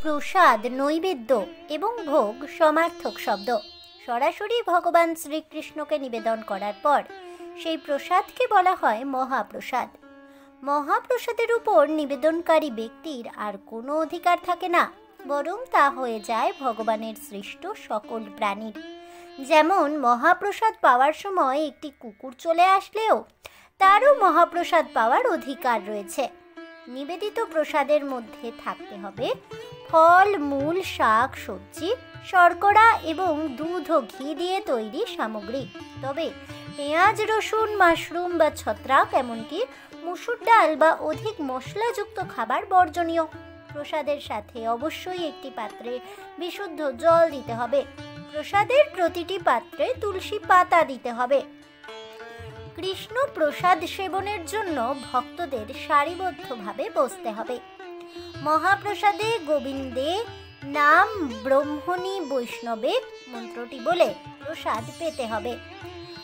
প্রসাদ, নৈবেদ্য এবং ভোগ সমার্থক শব্দ। সরাসরি ভগবান শ্রীকৃষ্ণকে নিবেদন করার পর সেই প্রসাদকে বলা হয় মহাপ্রসাদ। মহাপ্রসাদের উপর নিবেদনকারী ব্যক্তির আর কোনো অধিকার থাকে না, বরং তা হয়ে যায় ভগবানের সৃষ্ট সকল প্রাণীর। যেমন মহাপ্রসাদ পাওয়ার সময় একটি কুকুর চলে আসলেও তারও মহাপ্রসাদ পাওয়ার অধিকার রয়েছে। নিবেদিত প্রসাদের মধ্যে থাকতে হবে ফল, মূল, শাক, সবজি, শর্করা এবং দুধ ও ঘি দিয়ে তৈরি সামগ্রী। তবে পেঁয়াজ, রসুন, মাশরুম বা ছত্রাক, এমনকি মুসুর ডাল বা অধিক মশলাযুক্ত খাবার বর্জনীয়। প্রসাদের সাথে অবশ্যই একটি পাত্রে বিশুদ্ধ জল দিতে হবে। প্রসাদের প্রতিটি পাত্রে তুলসী পাতা দিতে হবে। কৃষ্ণ প্রসাদ সেবনের জন্য ভক্তদের সারিবদ্ধভাবে বসতে হবে। মহাপ্রসাদে গোবিন্দে নাম ব্রহ্মণী বৈষ্ণবে মন্ত্রটি বলে প্রসাদ পেতে হবে।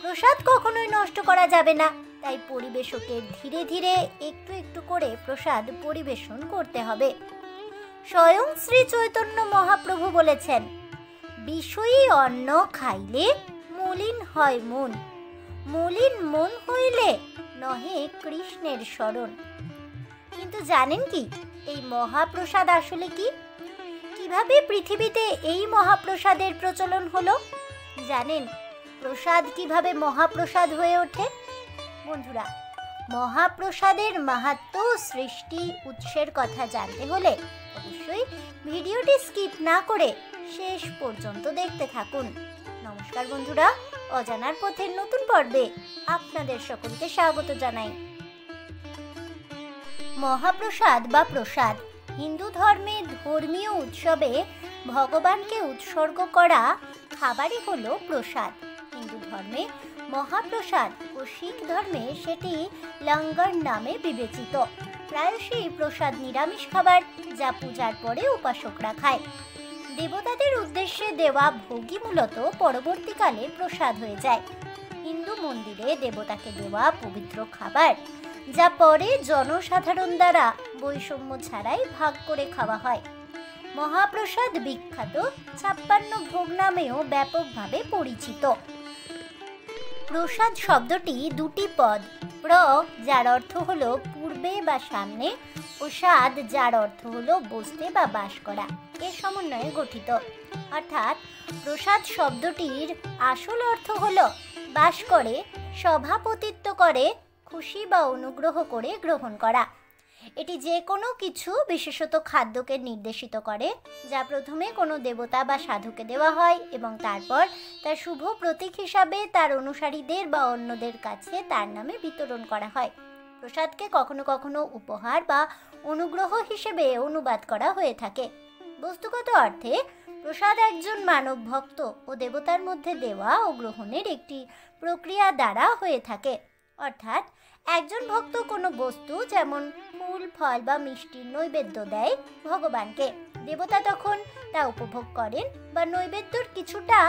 প্রসাদ কখনোই নষ্ট করা যাবে না, তাই পরিবেশকের ধীরে ধীরে একটু একটু করে প্রসাদ পরিবেশন করতে হবে। স্বয়ং শ্রী চৈতন্য মহাপ্রভু বলেছেন, বিষয়ী অন্ন খাইলে মলিন হয় মন, মলিন মন হইলে নহে কৃষ্ণের শরণ। কিন্তু জানেন কি এই মহাপ্রসাদ আসলে কি? কিভাবে পৃথিবীতে এই মহাপ্রসাদের প্রচলন হলো? জানেন প্রসাদ কিভাবে মহাপ্রসাদ হয়ে ওঠে? বন্ধুরা, মহাপ্রসাদের মাহাত্ম্য, সৃষ্টি, উৎসের কথা জানতে হলে অবশ্যই ভিডিওটি স্কিপ না করে শেষ পর্যন্ত দেখতে থাকুন। নমস্কার বন্ধুরা, অজানার পথের নতুন পর্বে আপনাদের সকলকে স্বাগত জানাই। মহাপ্রসাদ বা প্রসাদ হিন্দু ধর্মে ধর্মীয় উৎসবে ভগবানকে উৎসর্গ করা খাবারই হলো প্রসাদ। হিন্দু ধর্মে মহাপ্রসাদ ও শিখ ধর্মে সেটি লঙ্গর নামে বিবেচিত। প্রায়শই প্রসাদ নিরামিষ খাবার, যা পূজার পরে উপাসকরা খায়। দেবতাদের উদ্দেশ্যে দেওয়া ভোগই মূলত পরবর্তীকালে প্রসাদ হয়ে যায়। হিন্দু মন্দিরে দেবতাকে দেওয়া পবিত্র খাবার, যা পরে জনসাধারণ দ্বারা বৈষম্য ছাড়াই ভাগ করে খাওয়া হয়। মহাপ্রসাদ বিখ্যাত 56 ভোগ নামেও ব্যাপকভাবে পরিচিত। প্রসাদ শব্দটি দুটি পদ, প্র যার অর্থ হলো পূর্বে বা সামনে, ও সাদ যার অর্থ হলো বসতে বা বাস করা, এর সমন্বয়ে গঠিত। অর্থাৎ প্রসাদ শব্দটির আসল অর্থ হলো বাস করে, সভাপতিত্ব করে, খুশি বা অনুগ্রহ করে গ্রহণ করা। এটি যে কোনো কিছু, বিশেষত খাদ্যকে নির্দেশিত করে, যা প্রথমে কোনো দেবতা বা সাধুকে দেওয়া হয় এবং তারপর তার শুভ প্রতীক হিসাবে তার অনুসারীদের বা অন্যদের কাছে তার নামে বিতরণ করা হয়। প্রসাদকে কখনো কখনো উপহার বা অনুগ্রহ হিসেবে অনুবাদ করা হয়ে থাকে। বস্তুগত অর্থে প্রসাদ একজন মানব ভক্ত ও দেবতার মধ্যে দেওয়া ও গ্রহণের একটি প্রক্রিয়া দ্বারা হয়ে থাকে। অর্থাৎ একজন ভক্ত কোনো বস্তু, যেমন ফুল, ফল বা মিষ্টির নৈবেদ্য দেয় ভগবানকে। দেবতা তখন তা উপভোগ করেন বা নৈবেদ্যর কিছুটা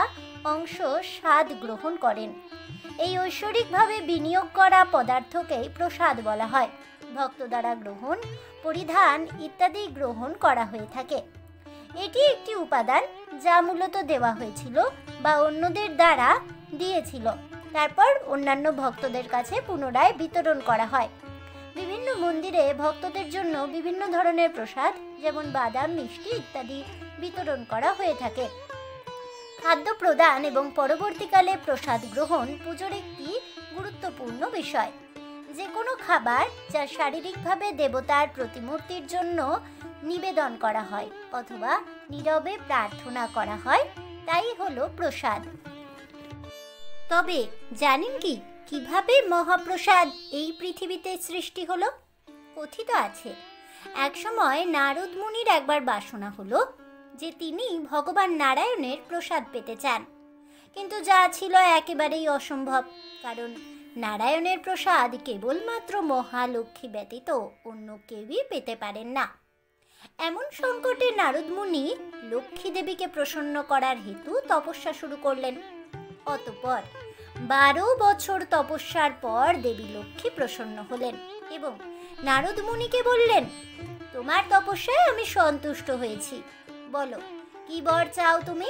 অংশ স্বাদ গ্রহণ করেন। এই ঐশ্বরিকভাবে বিনিয়োগ করা পদার্থকেই প্রসাদ বলা হয়। ভক্ত দ্বারা গ্রহণ, পরিধান ইত্যাদি গ্রহণ করা হয়ে থাকে। এটি একটি উপাদান যা মূলত দেওয়া হয়েছিল বা অন্যদের দ্বারা দিয়েছিল, তারপর অন্যান্য ভক্তদের কাছে পুনরায় বিতরণ করা হয়। বিভিন্ন মন্দিরে ভক্তদের জন্য বিভিন্ন ধরনের প্রসাদ, যেমন বাদাম, মিষ্টি ইত্যাদি বিতরণ করা হয়ে থাকে। খাদ্য প্রদান এবং পরবর্তীকালে প্রসাদ গ্রহণ পুজোর একটি গুরুত্বপূর্ণ বিষয়। যে কোনো খাবার যা শারীরিকভাবে দেবতার প্রতিমূর্তির জন্য নিবেদন করা হয় অথবা নীরবে প্রার্থনা করা হয়, তাই হলো প্রসাদ। তবে জানেন কি কিভাবে মহাপ্রসাদ এই পৃথিবীতে সৃষ্টি হলো? কথিত আছে, একসময় নারদ মুনির একবার বাসনা হলো যে তিনি ভগবান নারায়ণের প্রসাদ পেতে চান, কিন্তু যা ছিল একেবারেই অসম্ভব, কারণ নারায়ণের প্রসাদ কেবলমাত্র মহালক্ষ্মী ব্যতীত অন্য কেউই পেতে পারেন না। এমন সংকটে নারদ মুনি লক্ষ্মী দেবীকে প্রসন্ন করার হেতু তপস্যা শুরু করলেন। অতঃপর 12 বছর তপস্যার পর দেবী লক্ষ্মী প্রসন্ন হলেন এবং নারদ মুনিকে বললেন, তোমার তপস্যায় আমি সন্তুষ্ট হয়েছি, বলো কি বর চাও তুমি?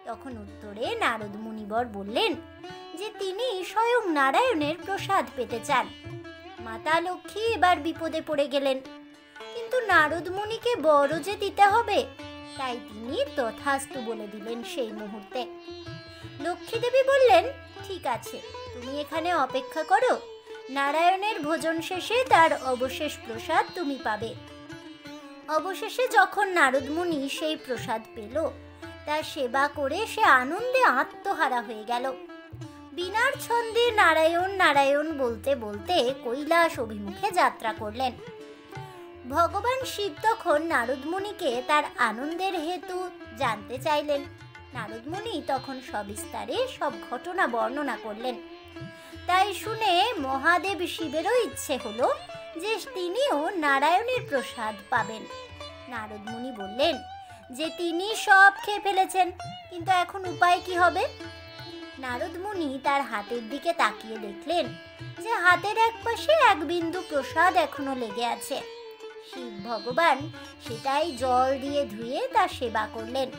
তখন উত্তরে নারদ মুনিবর বললেন যে তিনি স্বয়ং নারায়ণের প্রসাদ পেতে চান। মাতা লক্ষ্মী এবার বিপদে পড়ে গেলেন, কিন্তু নারদ মুনিকে বর যে দিতে হবে, তাই তিনি তথাস্তু বলে দিলেন সেই মুহূর্তে। লক্ষ্মী দেবী বললেন, ঠিক আছে, তুমি এখানে অপেক্ষা করো, নারায়ণের ভোজন শেষে তার অবশেষ প্রসাদ তুমি পাবে। অবশেষে যখন নারদ মুনি সেই প্রসাদ পেল, তার সেবা করে সে আনন্দে আত্মহারা হয়ে গেল। বিনার ছন্দে নারায়ণ নারায়ণ বলতে বলতে কৈলাস অভিমুখে যাত্রা করলেন। ভগবান শিব তখন নারদ মুনিকে তার আনন্দের হেতু জানতে চাইলেন। নারদ মুনি তখন সবিস্তারে সব ঘটনা বর্ণনা করলেন। তাই শুনে মহাদেব শিবেরও ইচ্ছে হলো যে তিনিও নারায়ণের প্রসাদ পাবেন। নারদ মুনি বললেন যে তিনি সব খেয়ে ফেলেছেন, কিন্তু এখন উপায় কি হবে? নারদ মুনি তার হাতের দিকে তাকিয়ে দেখলেন যে হাতের এক পাশে এক বিন্দু প্রসাদ এখনো লেগে আছে। শিব ভগবান সেটাই জল দিয়ে ধুয়ে তার সেবা করলেন।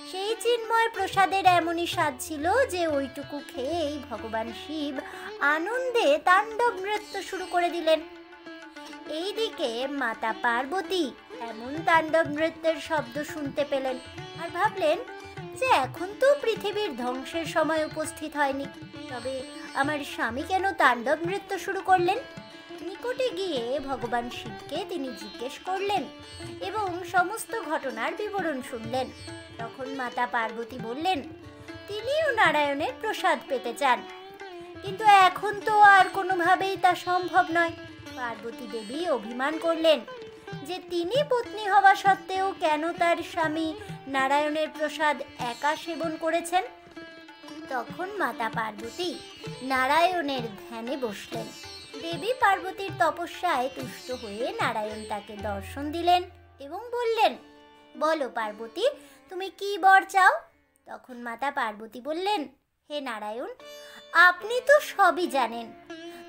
সেই চিন্ময় প্রসাদের এমনই স্বাদ ছিল যে ওইটুকু খেয়েই ভগবান শিব আনন্দে তাণ্ডব নৃত্য শুরু করে দিলেন। এইদিকে মাতা পার্বতী এমন তাণ্ডব নৃত্যের শব্দ শুনতে পেলেন আর ভাবলেন যে এখন তো পৃথিবীর ধ্বংসের সময় উপস্থিত হয়নি, তবে আমার স্বামী কেন তাণ্ডব নৃত্য শুরু করলেন? নিকটে গিয়ে ভগবান শিবকে তিনি জিজ্ঞেস করলেন এবং সমস্ত ঘটনার বিবরণ শুনলেন। তখন মাতা পার্বতী বললেন তিনিও নারায়ণের প্রসাদ পেতে চান, কিন্তু এখন তো আর কোনোভাবেই তা সম্ভব নয়। পার্বতী দেবী অভিমান করলেন যে তিনি পত্নী হওয়া সত্ত্বেও কেন তার স্বামী নারায়ণের প্রসাদ একা সেবন করেছেন। তখন মাতা পার্বতী নারায়ণের ধ্যানে বসলেন। দেবী পার্বতীর তপস্যায় তুষ্ট হয়ে নারায়ণ তাকে দর্শন দিলেন এবং বললেন, বলো পার্বতী, তুমি কি বর চাও? তখন মাতা পার্বতী বললেন, হে নারায়ণ, আপনি তো সবই জানেন,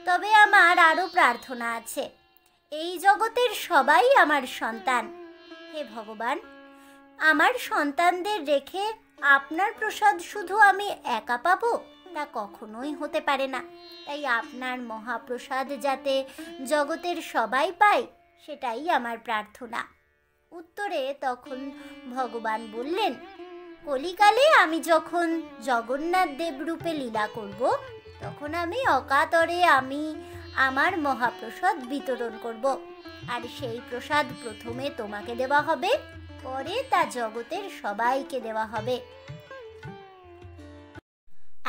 তবে আমার আরো প্রার্থনা আছে। এই জগতের সবাই আমার সন্তান। হে ভগবান, আমার সন্তানদের রেখে আপনার প্রসাদ শুধু আমি একা পাবো তা কখনোই হতে পারে না। তাই আপনার মহাপ্রসাদ যাতে জগতের সবাই পায়, সেটাই আমার প্রার্থনা। উত্তরে তখন ভগবান বললেন, কলিকালে আমি যখন জগন্নাথ দেব রূপে লীলা করব, তখন আমি অকাতরে আমার মহাপ্রসাদ বিতরণ করব। আর সেই প্রসাদ প্রথমে তোমাকে দেওয়া হবে, পরে তা জগতের সবাইকে দেওয়া হবে।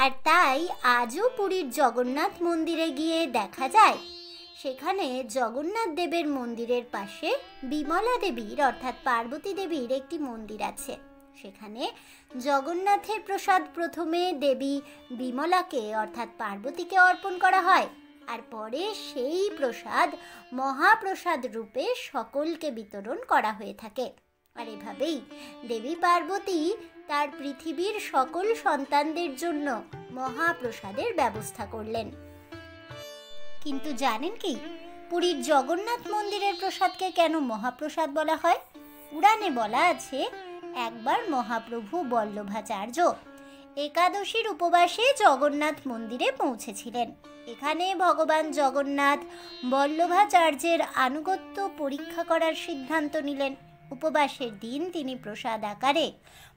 আর তাই আজও পুরীর জগন্নাথ মন্দিরে গিয়ে দেখা যায়, সেখানে জগন্নাথ দেবের মন্দিরের পাশে বিমলা দেবীর অর্থাৎ পার্বতী দেবীর একটি মন্দির আছে। সেখানে জগন্নাথের প্রসাদ প্রথমে দেবী বিমলাকে অর্থাৎ পার্বতীকে অর্পণ করা হয়, আর পরে সেই প্রসাদ মহাপ্রসাদ রূপে সকলকে বিতরণ করা হয়ে থাকে। আর এভাবেই দেবী পার্বতী তার পৃথিবীর সকল সন্তানদের জন্য মহাপ্রসাদের ব্যবস্থা করলেন। কিন্তু জানেন কি, পুরীর জগন্নাথ মন্দিরের প্রসাদকে কেন মহাপ্রসাদ বলা হয়? পুরাণে বলা আছে, একবার মহাপ্রভু বল্লভাচার্য একাদশীর উপবাসে জগন্নাথ মন্দিরে পৌঁছেছিলেন। এখানে ভগবান জগন্নাথ বল্লভাচার্যের আনুগত্য পরীক্ষা করার সিদ্ধান্ত নিলেন। উপবাসের দিন তিনি প্রসাদ আকারে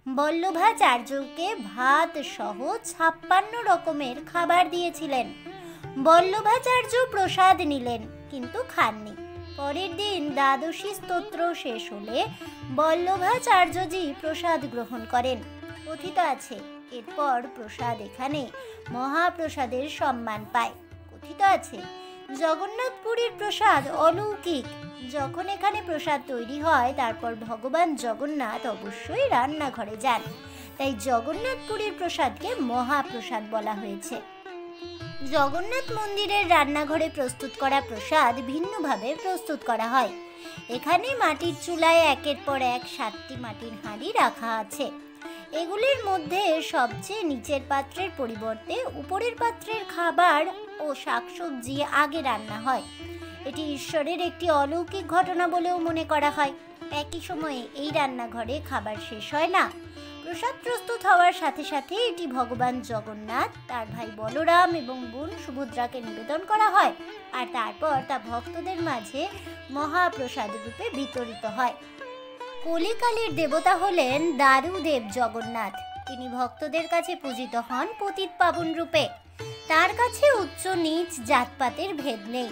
বল্লভাচার্যকে ভাত সহ 56 রকমের খাবার দিয়েছিলেন। বল্লভাচার্য প্রসাদ নিলেন কিন্তু খাননি। পরের দিন দ্বাদশী স্তোত্র শেষ হলে বল্লভাচার্যজি প্রসাদ গ্রহণ করেন। কথিত আছে এরপর প্রসাদ এখানে মহাপ্রসাদের সম্মান পায়। কথিত আছে জগন্নাথপুরীর প্রসাদ অলৌকিক। যখন এখানে প্রসাদ তৈরি হয়, তারপর ভগবান জগন্নাথ অবশ্যই রান্নাঘরে যান, তাই জগন্নাথপুরীর প্রসাদকে মহাপ্রসাদ বলা হয়েছে। জগন্নাথ মন্দিরের রান্নাঘরে প্রস্তুত করা প্রসাদ ভিন্নভাবে প্রস্তুত করা হয়। এখানে মাটির চুলায় একের পর এক 7টি মাটির হাঁড়ি রাখা আছে। এগুলির মধ্যে সবচেয়ে নিচের পাত্রের পরিবর্তে উপরের পাত্রের খাবার ও শাকসবজি আগে রান্না হয়। এটি ঈশ্বরের একটি অলৌকিক ঘটনা বলেও মনে করা হয়। একই সময়ে এই রান্নাঘরে খাবার শেষ হয় না। প্রসাদ প্রস্তুত হওয়ার সাথে সাথে এটি ভগবান জগন্নাথ, তার ভাই বলরাম এবং বোন সুভদ্রাকে নিবেদন করা হয়, আর তারপর তা ভক্তদের মাঝে মহাপ্রসাদ রূপে বিতরিত হয়। কলিকালের দেবতা হলেন দারুদেব জগন্নাথ। তিনি ভক্তদের কাছে পূজিত হন পতিত পাবন রূপে। তার কাছে উচ্চ নিচ জাতপাতের ভেদ নেই।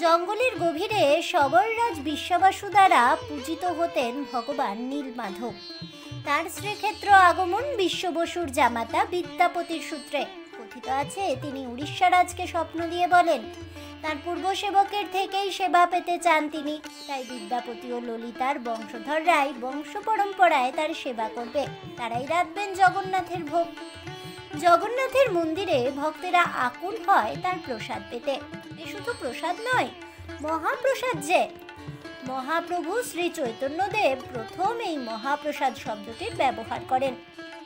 জঙ্গলের গভীরে সবররাজ বিশ্বাবাসু দ্বারা পূজিত হতেন ভগবান নীলমাধব। তার শ্রীক্ষেত্র আগমন বিশ্ববসুর জামাতা বিদ্যাপতির সূত্রে। কথিত আছে তিনি উড়িষ্যা রাজকে স্বপ্ন দিয়ে বলেন তার পূর্ব সেবকের থেকেই সেবা পেতে চান তিনি, তাই বিদ্যাপতি ও ললিতার বংশধররাই বংশ পরম্পরায় তার সেবা করবে, তারাই রাঁধবেন জগন্নাথের ভোগ। জগন্নাথের মন্দিরে ভক্তেরা আকুল হয় তার প্রসাদ পেতে। এ শুধু প্রসাদ নয়, মহাপ্রসাদ যে। মহাপ্রভু শ্রী চৈতন্যদেব প্রথম এই মহাপ্রসাদ শব্দটির ব্যবহার করেন।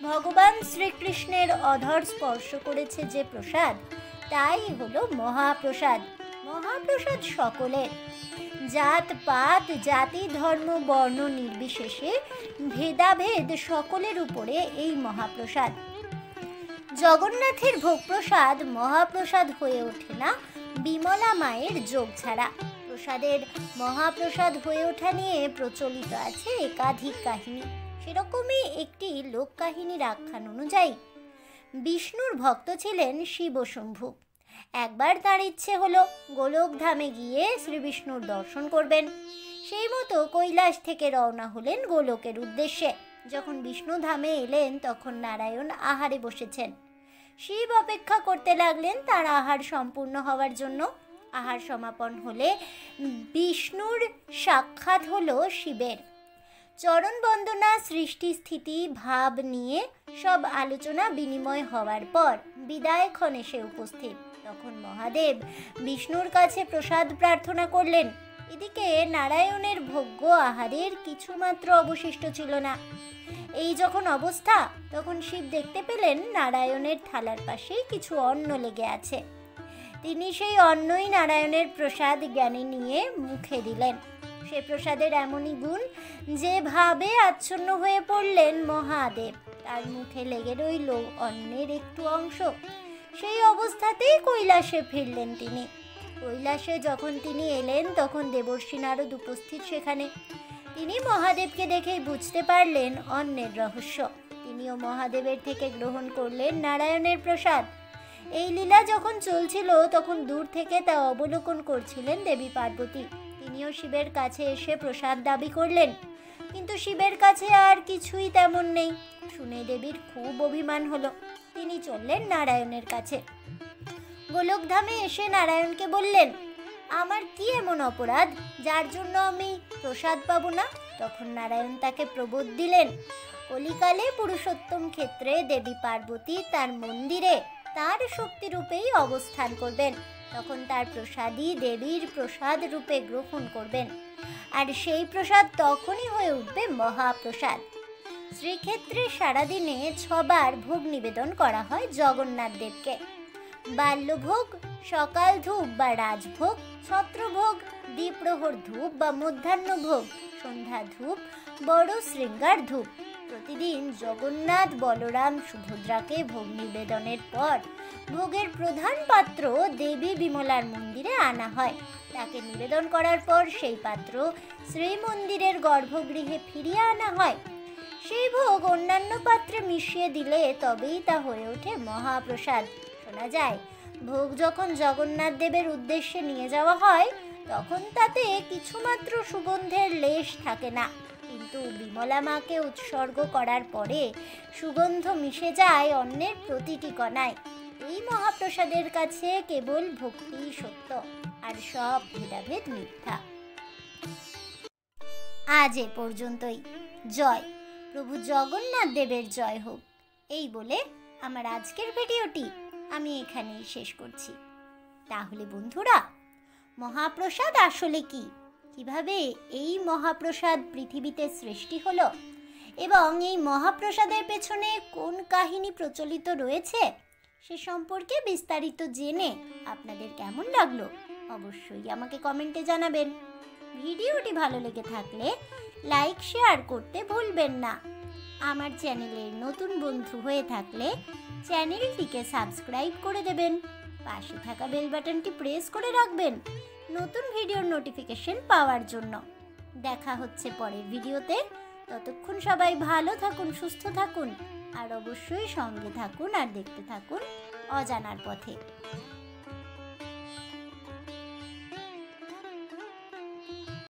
ভগবান শ্রীকৃষ্ণের অধর স্পর্শ করেছে যে প্রসাদ, তাই হলো মহাপ্রসাদ। মহাপ্রসাদ সকলের, জাত পাত জাতি ধর্ম বর্ণ নির্বিশেষে ভেদাভেদ সকলের উপরে এই মহাপ্রসাদ। জগন্নাথের ভোগপ্রসাদ মহাপ্রসাদ হয়ে ওঠে না বিমলা মায়ের যোগ ছাড়া। প্রসাদের মহাপ্রসাদ হয়ে ওঠা নিয়ে প্রচলিত আছে একাধিক কাহিনী। সেরকমই একটি লোক কাহিনীর আখ্যান অনুযায়ী বিষ্ণুর ভক্ত ছিলেন শিবশম্ভু। একবার তার ইচ্ছে হলো গোলকধামে গিয়ে শ্রী বিষ্ণুর দর্শন করবেন। সেই মতো কৈলাস থেকে রওনা হলেন গোলকের উদ্দেশ্যে। যখন বিষ্ণু ধামে এলেন তখন নারায়ণ আহারে বসেছেন। শিব অপেক্ষা করতে লাগলেন তার আহার সম্পূর্ণ হওয়ার জন্য। আহার সমাপন হলে বিষ্ণুর সাক্ষাৎ হলো শিবের। চরণ বন্দনা সৃষ্টি স্থিতি ভাব নিয়ে সব আলোচনা বিনিময় হওয়ার পর বিদায়ক্ষণ এসে উপস্থিত। তখন মহাদেব বিষ্ণুর কাছে প্রসাদ প্রার্থনা করলেন। এদিকে নারায়ণের ভোগ্য আহারের কিছুমাত্র অবশিষ্ট ছিল না। এই যখন অবস্থা, তখন শিব দেখতে পেলেন নারায়ণের থালার পাশে কিছু অন্ন লেগে আছে। তিনি সেই অন্নই নারায়ণের প্রসাদ জ্ঞানে নিয়ে মুখে দিলেন। সে প্রসাদের এমনই গুণ যে ভাবে আচ্ছন্ন হয়ে পড়লেন মহাদেব। তার মুখে লেগে রইল অন্নের একটু অংশ। সেই অবস্থাতেই কৈলাসে ফিরলেন তিনি। কৈলাসে যখন তিনি এলেন তখন দেবর্ষি নারদ উপস্থিত সেখানে। তিনি মহাদেবকে দেখেই বুঝতে পারলেন অন্নের রহস্য। তিনিও মহাদেবের থেকে গ্রহণ করলেন নারায়ণের প্রসাদ। এই লীলা যখন চলছিল তখন দূর থেকে তা অবলোকন করছিলেন দেবী পার্বতী। তিনিও শিবের কাছে এসে প্রসাদ দাবি করলেন, কিন্তু শিবের কাছে আর কিছুই তেমন নেই। শুনে দেবীর খুব অভিমান হলো। তিনি চললেন নারায়ণের কাছে। গোলকধামে এসে নারায়ণকে বললেন, আমার কি এমন অপরাধ যার জন্য আমি প্রসাদ পাবো না? তখন নারায়ণ তাকে প্রবোধ দিলেন, কলিকালে পুরুষোত্তম ক্ষেত্রে দেবী পার্বতী তার মন্দিরে তার শক্তি রূপেই অবস্থান করবেন। তখন তার প্রসাদই দেবীর প্রসাদ রূপে গ্রহণ করবেন, আর সেই প্রসাদ তখনই হয়ে উঠবে মহাপ্রসাদ। শ্রীক্ষেত্রে সারাদিনে 6 বার ভোগ নিবেদন করা হয় জগন্নাথ দেবকে। বাল্যভোগ, সকাল ধূপ বা রাজভোগ, ছত্রভোগ, দ্বিপ্রহর ধূপ বা মধ্যাহ্ন ভোগ, সন্ধ্যা ধূপ, বড় শৃঙ্গার ধূপ। প্রতিদিন জগন্নাথ বলরাম সুভদ্রাকে ভোগ নিবেদনের পর ভোগের প্রধান পাত্র দেবী বিমলার মন্দিরে আনা হয়। তাকে নিবেদন করার পর সেই পাত্র শ্রীমন্দিরের গর্ভগৃহে ফিরিয়ে আনা হয়। সেই ভোগ অন্যান্য পাত্রে মিশিয়ে দিলে তবেই তা হয়ে ওঠে মহাপ্রসাদ। শোনা যায়, ভোগ যখন জগন্নাথ দেবের উদ্দেশ্যে নিয়ে যাওয়া হয় তখন তাতে কিছুমাত্র সুগন্ধের লেশ থাকে না, কিন্তু বিমলা মাকে উৎসর্গ করার পরে সুগন্ধ মিশে যায় অন্যের প্রতিটি কণায়। এই মহাপ্রসাদের কাছে কেবল ভক্তি সত্য, আর সব ভেদাভেদ মিথ্যা। আজ এ পর্যন্তই। জয় প্রভু জগন্নাথ দেবের জয় হোক। এই বলে আমার আজকের ভিডিওটি আমি এখানেই শেষ করছি। তাহলে বন্ধুরা, মহাপ্রসাদ আসলে কি, কিভাবে এই মহাপ্রসাদ পৃথিবীতে সৃষ্টি হলো এবং এই মহাপ্রসাদের পেছনে কোন কাহিনী প্রচলিত রয়েছে সে সম্পর্কে বিস্তারিত জেনে আপনাদের কেমন লাগলো অবশ্যই আমাকে কমেন্টে জানাবেন। ভিডিওটি ভালো লেগে থাকলে লাইক শেয়ার করতে ভুলবেন না। আমার চ্যানেলের নতুন বন্ধু হয়ে থাকলে চ্যানেলটিকে সাবস্ক্রাইব করে দেবেন, পাশে থাকা বেল বাটনটি প্রেস করে রাখবেন নতুন ভিডিওর নোটিফিকেশন পাওয়ার জন্য। দেখা হচ্ছে পরের ভিডিওতে। ততক্ষণ সবাই ভালো থাকুন, সুস্থ থাকুন আর অবশ্যই সঙ্গে থাকুন আর দেখতে থাকুন অজানার পথে।